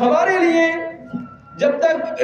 ہمارے لیے جب تک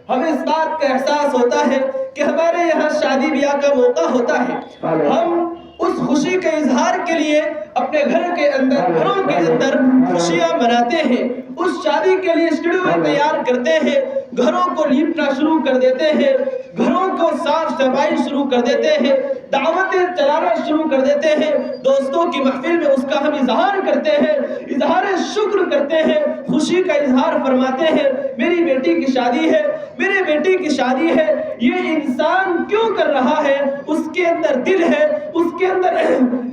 ہمیں اس بات کا احساس ہوتا ہے کہ ہمارے یہاں شادی بیاہ کا موقع ہوتا ہے، ہم اس خوشی کے اظہار کے لیے اپنے گھروں کے اندر خوشیاں مناتے ہیں، اس شادی کے لیے شیڈول تیار کرتے ہیں، گھروں کو لیپنا شروع کر دیتے ہیں، گھروں کو صاف صفائی شروع کر دیتے ہیں، دعوتیں چلانا شروع کر دیتے ہیں، دوستوں کی محفل میں اس کا ہم اظہار کرتے ہیں، اظہار شکر کرتے ہیں، خوشی کا اظہار فرماتے ہیں، میری بیٹی کی شادی ہے، میرے بیٹی کی شادی ہے۔ یہ انسان کیوں کر رہا ہے؟ اس کے اندر دل ہے، اس کے اندر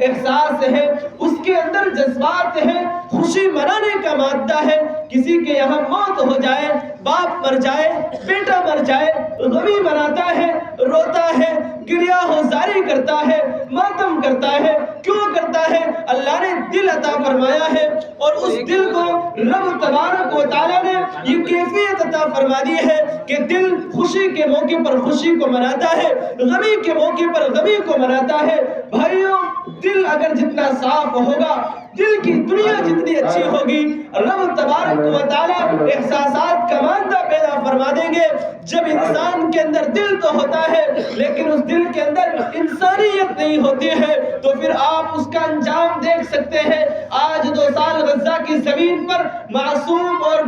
احساس ہے، اس کے اندر جذبات ہے، خوشی منانے کا مادہ ہے۔ کسی کے یہاں موت ہو جائے، باپ مر جائے، بیٹا مر جائے، غمی مناتا ہے، روتا ہے، گریہ ہوزاری کرتا ہے، ماتم کرتا ہے۔ کیوں کرتا ہے؟ اللہ نے دل عطا فرمایا ہے، اور اس دل کو رب تبارک و تعالیٰ نے یہ کیفیت عطا فرما دی ہے کہ دل خوشی کے موقع پر خوشی کو مناتا ہے، غمی کے موقع پر غمی کو مناتا ہے۔ بھائیوں، دل اگر جتنا صاف ہوگا، دل کی دنیا جتنی اچھی ہوگی، رب تبارک و تعالیٰ احساسات کا مادہ پیدا فرما دیں گے۔ جب انسان کے اندر دل تو ہوتا ہے لیکن اس دل کے اندر انسانیت نہیں ہوتی ہے تو پھر آپ اس کا انجام دیکھ سکتے ہیں۔ آج 2 سال غزہ کی زمین پر معصوم اور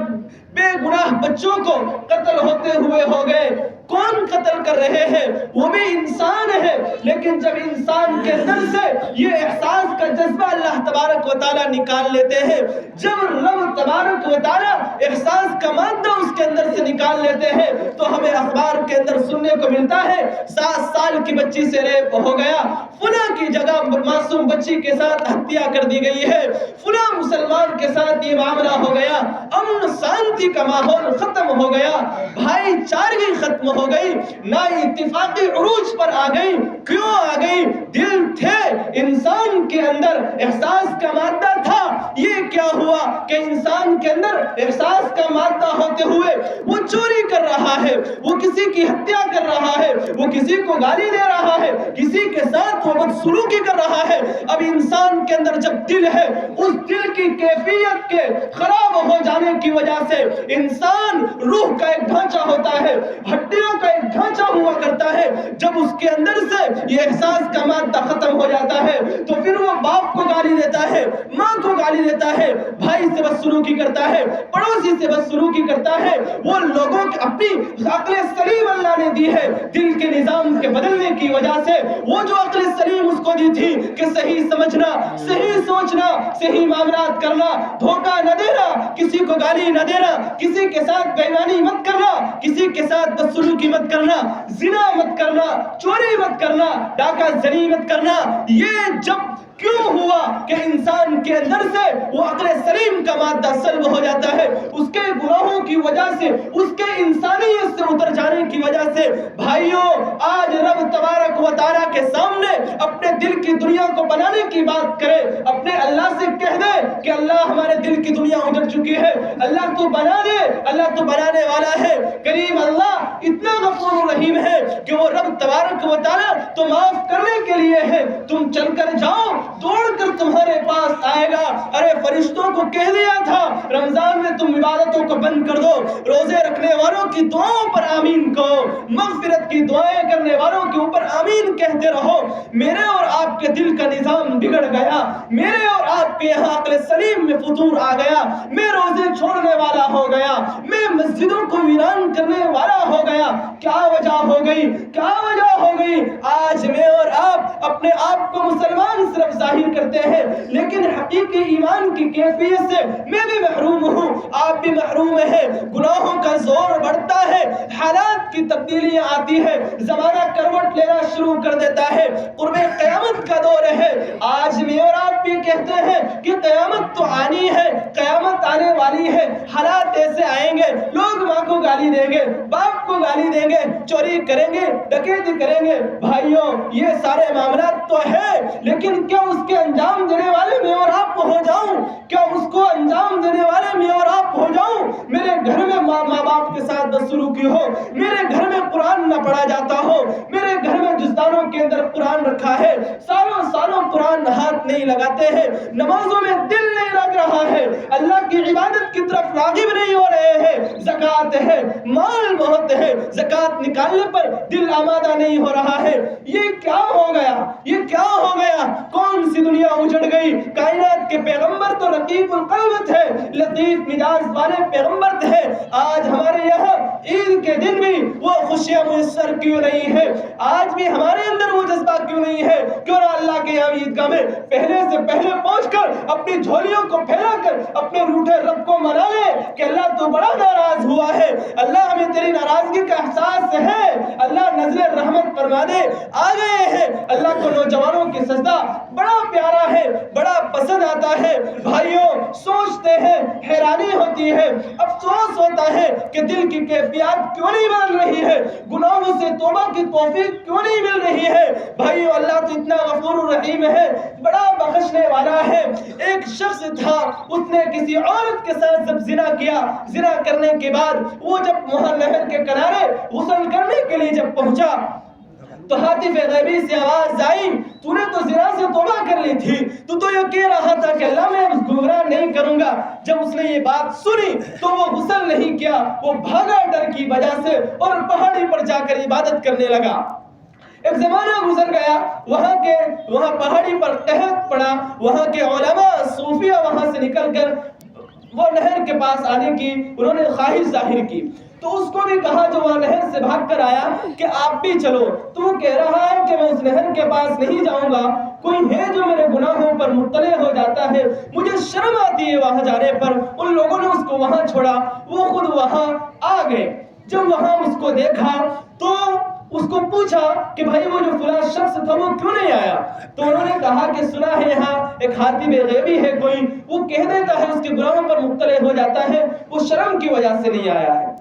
بے گناہ بچوں کو قتل ہوتے ہوئے ہو گئے۔ کون قتل کر رہے ہیں؟ وہ بھی انسان ہے، لیکن جب انسان کے اندر سے یہ احساس کا جذبہ اللہ تبارک و تعالیٰ نکال لیتے ہیں، جب رب تبارک و تعالیٰ احساس کا مادہ اس کے اندر سے نکال لیتے ہیں تو ہمیں اخبار کے اندر سننے کو ملتا ہے 7 سال کی بچی سے ریپ ہو گیا، فلاں کی جگہ معصوم بچی کے ساتھ ہتیا کر دی گئی ہے، فلاں مسلمان کے ساتھ یہ معاملہ ہو گیا، امن شانتی کا ماحول ختم ہو گیا، بھائی چارگی ختم ہو گئی، نا اتفاقی عروج پر آ گئی۔ کیوں آ گئی؟ دل تھے، انسان کے اندر احساس کا مادہ تھا۔ یہ کیا ہوا کہ انسان کے اندر احساس کا مادہ ہوتے ہوئے وہ چوری کر رہا ہے، وہ کسی کی ہتیا کر رہا ہے، وہ کسی کو گالی دے رہا ہے، کسی کے ساتھ وہ بدسلوکی کر رہا ہے۔ اب انسان کے اندر جب دل ہے، اس دل کی کیفیت کے خراب ہو جانے کی وجہ سے انسان روح کا ایک ڈھانچہ ہوتا ہے، ہڈیوں کا ایک ڈھانچہ ہوا کرتا ہے، جب اس کے اندر سے یہ احساس کا مادہ ختم ہو جاتا ہے تو پھر وہ باپ کو گالی دیتا ہے، ماں کو گالی دیتا ہے، بھائی سے بدسلوکی کرتا ہے، پڑوسی سے بدسلوکی کرتا ہے۔ وہ لوگوں کی اپنی عقل سلیم اللہ نے دی ہے، دل کے نظام کے بدلنے کی وجہ سے وہ جو عقل سلیم اس کو دی تھی کہ صحیح سمجھنا، صحیح سوچنا، صحیح معاملات کرنا، دھوکہ نہ دینا، کسی کو گالی نہ دینا، کسی کے ساتھ بے ایمانی مت کرنا، کسی کے ساتھ بدسلوکی مت کرنا، زنا مت کرنا، چوری مت کرنا، ڈاکہ زنی مت کرنا۔ یہ جب کیوں ہوا کہ انسان کے اندر سے وہ عقل سلیم کا مادہ سلب ہو جاتا ہے، اس کے گناہوں کی وجہ سے، اس کے انسانیت سے اتر جانے کی وجہ سے۔ بھائیوں، آج رب تبارک و تعالیٰ کے سامنے اپنے دل کی دنیا کو بنانے کی بات کرے، اپنے اللہ سے کہہ دے کہ اللہ ہمارے دل کی دنیا ادھر چکی ہے، اللہ تو بنا دے، اللہ تو بنانے والا ہے۔ کریم اللہ اتنا غفور رحیم ہے کہ وہ رب تبارک و تعالیٰ تو معاف کرنے کے لیے ہے، تم چل کر جاؤ، دوڑ کر تمہارے پاس آئے گا۔ ارے فرشتوں کو کہہ دیا تھا رمضان میں تم عبادتوں کو بند کر دو، روزے رکھنے والوں کی دعاؤں پر آمین کہو، مغفرت کی دعائیں کرنے والوں کے اوپر آمین کہتے رہو۔ میرے اور آپ کے دل کا نظام بگڑ گیا، میرے اور آپ کے یہاں عقل سلیم میں فطور آ گیا، میں روزے چھوڑنے والا ہو گیا، میں مسجدوں کو ویران کرنے والا ہو گیا۔ کیا وجہ ہو گئی؟ کیا وجہ ہو گئی؟ آج میں اور آپ اپنے آپ کو مسلمان صرف ظاہر کرتے ہیں لیکن حقیقی ایمان کی کیفیت سے میں بھی محروم ہوں، آپ بھی محروم ہیں۔ گناہوں کا زور بڑھتا ہے، حالات کی تبدیلیاں آتی ہے، زمانہ کروٹ لینا شروع کر دیتا ہے، قرب قیامت کا دور ہے۔ آج میں اور آپ بھی کہتے ہیں کہ قیامت تو آنی ہے، قیامت آنے والی ہے، حالات ایسے آئیں گے، لوگ ماں کو گالی دیں گے، باپ کو گالی دیں گے، چوری کریں گے، ڈکیتی کریں گے۔ بھائیوں، یہ سارے معاملات تو ہے، لیکن کیا اس کے انجام دینے والے میں اور آپ ہو جاؤں؟ کیا اس کو انجام دینے والے میں اور آپ ہو جاؤں؟ میرے گھر میں ماں باپ کے ساتھ بدسلوکی ہو، میرے گھر میں قرآن نہ پڑھا جاتا ہو، میرے گھر میں جزدانوں کے اندر قرآن رکھا ہے، سالوں سالوں قرآن ہاتھ نہیں لگاتے ہیں، نمازوں میں دل نہیں لگ رہا ہے، اللہ کی عبادت کی طرف راغب نہیں نہیں ہو رہے ہیں. زکات ہے, مال بہت ہے, زکات نکالنے پر دل آمادہ نہیں ہو رہا ہے. یہ کیا ہو گیا, یہ کیا ہو گیا؟ کون سی دنیا اجڑ گئی؟ کائنات کے پیغمبر تو رقیق القلب تھے, لطیف مزاج والے پیغمبر تھے. آج ہمارے یہاں عید کے دن بھی وہ خوشیاں میسر کیوں نہیں ہے؟ آج بھی ہمارے اندر وہ جذبہ کیوں نہیں ہے؟ کیوں نہ اللہ کے یہاں عیدگاہ میں پہلے سے پہلے پہنچ کر اپنی جھولیوں کو پھیلا کر اپنے روٹھے رب کو منا لے کہ اللہ تو بڑا ناراض ہوا ہے, اللہ ہمیں تیری ناراضگی کا احساس ہے, اللہ نظر رحمت فرما دے. آ گئے ہیں. اللہ کو نوجوانوں کی سجدہ بڑا پیارا ہے, بڑا پسند آتا ہے. بھائیوں سوچتے ہیں, حیرانی ہوتی ہے, افسوس ہوتا ہے کہ دل کی کیفیات کیوں نہیں بدل رہی ہے, گناہوں سے توبہ کی توفیق کیوں نہیں مل رہی ہے. بھائیوں اللہ تو اتنا غفور الرحیم ہے, بڑا بخشنے والا ہے. ایک شخص تھا, اس نے کسی عورت کے ساتھ جب زنا کیا, زنا کرنے کے بعد وہ جب وہاں نہر کے کنارے غسل کرنے کے لیے جب پہنچا تو ہاتف غیبی سے آواز آئی, تو نے تو زنا سے توبہ کر لی تھی, تو یہ کہہ رہا تھا کہ اللہ میں گمراہ نہیں کروں گا. جب اس نے یہ بات سنی تو وہ غسل نہیں کیا, وہ بھاگا ڈر کی وجہ سے اور پہاڑی پر جا کر عبادت کرنے لگا. ایک زمانہ گزر گیا, وہاں پہاڑی پر قحط پڑا, وہاں کے علماء صوفیہ وہاں سے نکل کر وہ نہر کے پاس آنے کی انہوں نے خواہش ظاہر کی. تو اس کو بھی کہا جو وہاں نہر سے بھاگ کر آیا کہ آپ بھی چلو. تو وہ کہہ رہا ہے کہ میں اس نہر کے پاس نہیں جاؤں گا, کوئی ہے جو میرے گناہوں پر مطلع ہو جاتا ہے, مجھے شرم آتی ہے وہاں جانے پر. ان لوگوں نے اس کو وہاں چھوڑا, وہ خود وہاں آ گئے. جب وہاں اس کو دیکھا تو اس کو پوچھا کہ بھائی وہ جو فلاں شخص تھا وہ کیوں نہیں آیا؟ تو انہوں نے کہا کہ سنا ہے یہاں ایک حاتم غیبی ہے کوئی, وہ کہہ دیتا ہے اس کے گناہوں پر مطلع ہو جاتا ہے, وہ شرم کی وجہ سے نہیں آیا ہے.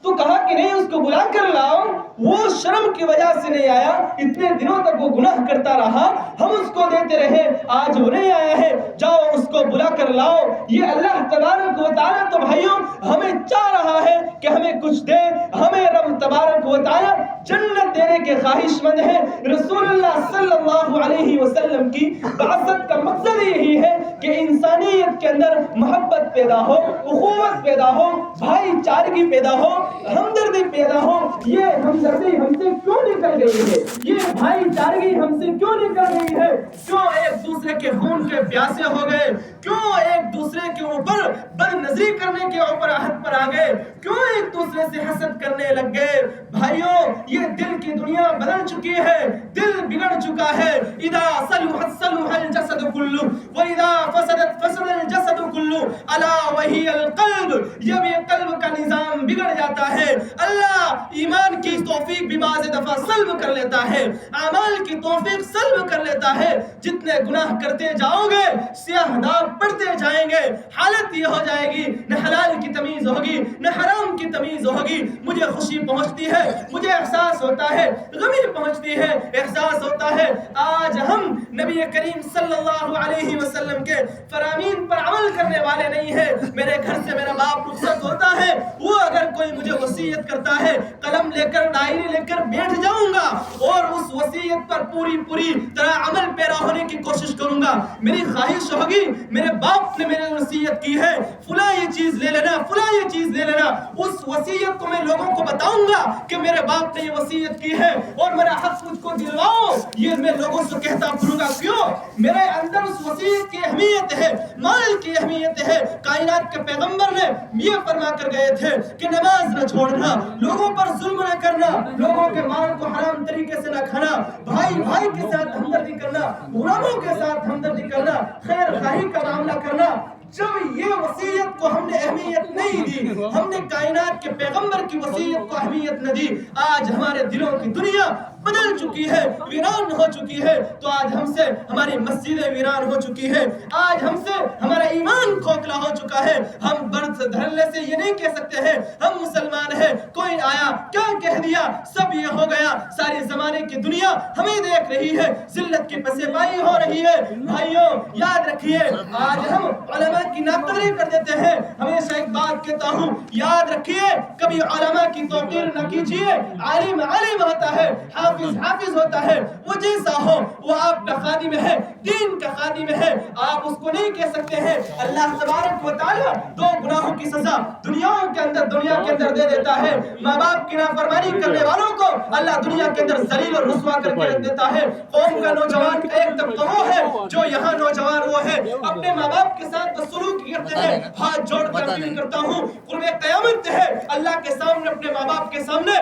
تو کہا کہ نہیں, اس کو بلا کر لاؤ. وہ شرم کی وجہ سے نہیں آیا, اتنے دنوں تک وہ گناہ کرتا رہا, ہم اس کو دیتے رہے, آج وہ نہیں آیا ہے, جاؤ اس کو بلا کر لاؤ. یہ اللہ تبارک و تعالیٰ تو بھائیوں ہمیں چاہ رہا ہے کہ ہمیں کچھ دے. ہمیں رب تبارک و تعالیٰ جنت دینے کے خواہش مند ہے. رسول اللہ صلی اللہ علیہ وسلم کی بعثت کا مقصد یہی ہے کہ انسانیت کے اندر محبت پیدا ہو, اخوت پیدا ہو, بھائی چارگی پیدا ہو, ہمدردی پیدا ہو. یہ ہمدردی ہم سے کیوں نکل گئی ہے؟ یہ بھائی چارگی ہم سے کیوں نکل گئی ہے؟ کیوں ایک دوسرے کے خون کے پیاسے ہو گئے؟ کیوں ایک دوسرے کے اوپر بد نظری کرنے کے اوپر عہد پر آ گئے؟ کیوں ایک دوسرے سے حسد کرنے لگ گئے؟ بھائیوں یہ دل کی دنیا بدل چکی ہے, دل بگڑ چکا ہے. اذا صلحت صلح الجسد كله واذا فسدت فسد الجسد كله الا وهي القلب. جب یہ قلب کا نظام بگڑ جاتا ہے, اللہ ایمان کی توفیق بھی بعض دفعہ سلب کر لیتا ہے, اعمال کی توفیق سلب کر لیتا ہے. جتنے گناہ کرتے جاؤ گے سیاہ داغ پڑتے جائیں گے, حالت یہ ہو جائے گی نہ حلال کی تمیز ہوگی نہ حرام کی تمیز ہوگی. مجھے خوشی پہنچتی ہے, مجھے احساس ہوتا ہے, غمی پہنچتی ہے, احساس ہوتا ہے. آج ہم نبی کریم صلی اللہ علیہ وسلم کے فرامین پر عمل کرنے والے نہیں ہیں. میرے گھر سے میرا باپ رخصت ہوتا ہے, وہ اگر کوئی مجھے وصیت کرتا ہے, قلم لے کر ڈائری لے کر بیٹھ جاؤں گا اور اس وصیت پر پوری طرح عمل پیرا ہونے کی کوشش کروں گا. میری خواہش ہوگی میرے باپ نے میرے وصیت کی ہے, فلاں یہ چیز لے لینا, فلاں یہ چیز لے لینا. اس وصیت کو میں لوگوں کو بتاؤں گا کہ میرے باپ نے یہ وصیت کی ہے اور میرا حق مجھ کو دلواؤ, یہ میں لوگوں سے کہتا پھروں گا. کیوں؟ میرے اندر اس وصیت کی اہمیت ہے, مال کی اہمیت ہے. کائنات کے پیغمبر نے یہ فرما کر گئے تھے کہ نماز نہ چھوڑنا, لوگوں پر ظلم نہ کرنا, لوگوں کے مال کو حرام طریقے سے نہ کھانا, بھائی کے ساتھ ہمدردی کرنا, غلاموں کے ساتھ ہمدردی کرنا, خیر خواہی کا معاملہ کرنا. جب یہ وصیت کو ہم نے اہمیت نہیں دی, ہم نے کائنات کے پیغمبر کی وصیت کو اہمیت نہ دی, آج ہمارے دلوں کی دنیا بدل چکی ہے, ویران ہو چکی ہے. تو آج ہم سے ہماری مسجدیں ویران ہو چکی ہے, آج ہم سے ہمارا ایمان کھوکھلا ہو چکا ہے. ہم برد دھرنے سے یہ نہیں کہہ سکتے ہیں ہم مسلمان ہیں. کوئی کوئی آیا کیا کہہ دیا، سب یہ ہو گیا۔ سارے زمانے کی دنیا ہمیں دیکھ رہی ہے، ذلت کی پسپائی ہو رہی ہے۔ بھائیوں یاد رکھیے، آج ہم علماء کی ناقدری کر دیتے ہیں۔ ہمیشہ ایک بات کہتا ہوں، یاد رکھیے کبھی علماء کی توقیر نہ کیجیے۔ عالم عالم ہوتا ہے، حافظ حافظ ہوتا ہے، وہ جیسا ہو وہ آپ کا خادم ہے، دین کا خادم ہے۔ آپ اس کو نہیں کہہ سکتے ہیں اللہ تبارک و تعالیٰ دو گناہوں کی سزا دنیا کے اندر دے دیتا ہے۔ ماں باپ کی نافرمانی کرنے والوں کو اللہ دنیا کے اندر ذلیل اور رسوا کر کے رکھ دیتا ہے۔ قوم کا نوجوان کا ایک طبقہ وہ ہے جو یہاں نوجوان وہ ہے اپنے ماں باپ کے ساتھ سلوک کرتے ہیں۔ ہاتھ جوڑ کر اپیل کرتا ہوں، قرب قیامت ہے، اللہ کے سامنے اپنے ماں باپ کے سامنے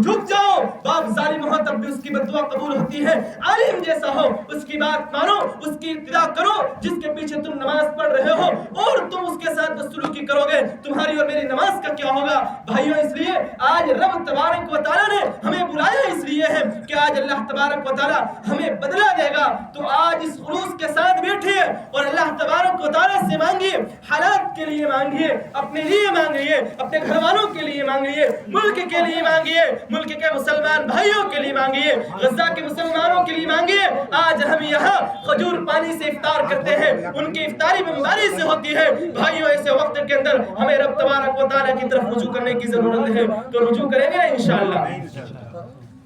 جھک جاؤ۔ باپ ظالم ہو تب بھی اس کی بد دعا قبول ہوتی ہے۔ عالم جیسا ہو اس کی بات مانو، اس کی اتباع کرو۔ جس کے پیچھے تم نماز پڑھ رہے ہو اور تم اس کے ساتھ بدسلوکی کرو گے، تمہاری اور میری نماز کا کیا ہوگا؟ بھائیوں اس لیے آج رب تبارک و تعالیٰ نے ہمیں بلایا اس لیے ہے کہ آج اللہ تبارک و تعالیٰ ہمیں بدلہ دے گا۔ تو آج اس خلوص کے ساتھ بیٹھیے اور اللہ تبارک و تعالیٰ سے مانگیے، حالات کے لیے مانگیے، اپنے لیے مانگیے، اپنے گھر والوں کے لیے مانگیے، ملک کے لیے مانگیے، ملک کے مسلمان بھائیوں کے لیے مانگیے، غزہ کے مسلمانوں کے لیے مانگیے۔ آج ہم یہاں کھجور پانی سے افطار کرتے ہیں، ان کی افطاری بیماری سے ہوتی ہے۔ بھائیوں ایسے وقت کے اندر ہمیں رب تبارک و تعالیٰ کی طرف رجوع کرنے کی ضرورت ہے، تو رجوع کریں گے نا انشاءاللہ۔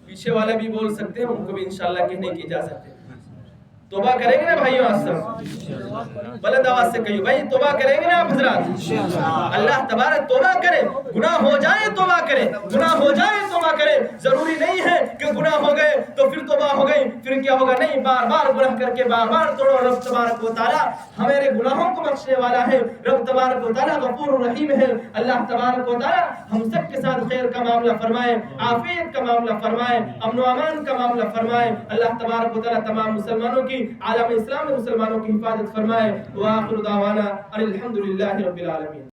پیچھے والے بھی بول سکتے ہیں، ان کو بھی انشاءاللہ کہنے کی اجازت ہے۔ توبہ کریں گے نا بھائیوں؟ آج سب بلند آواز سے کہیے بھائی، توبہ کریں گے نا آپ حضرات؟ اللہ تبارک توبہ کرے، گناہ ہو جائے توبہ کرے، گناہ ہو جائے توبہ کرے۔ ضروری نہیں ہے کہ گناہ ہو گئے تو پھر توبہ ہو گئی پھر کیا ہوگا، نہیں، بار بار گناہ کر کے بار بار توڑو۔ رب تبارک و تعالیٰ ہمارے گناہوں کو بخشنے والا ہے، رب تبارک و تعالیٰ غفور رحیم ہے۔ اللہ تبارک و تعالیٰ ہم سب کے ساتھ خیر کا معاملہ فرمائے، عافیت کا معاملہ فرمائے، امن و امان کا معاملہ فرمائے۔ اللہ تبارک و تعالیٰ تمام مسلمانوں کی، عالم اسلام میں مسلمانوں کی حفاظت فرمائے۔ وآخر دعوانا الحمدللہ رب العالمین۔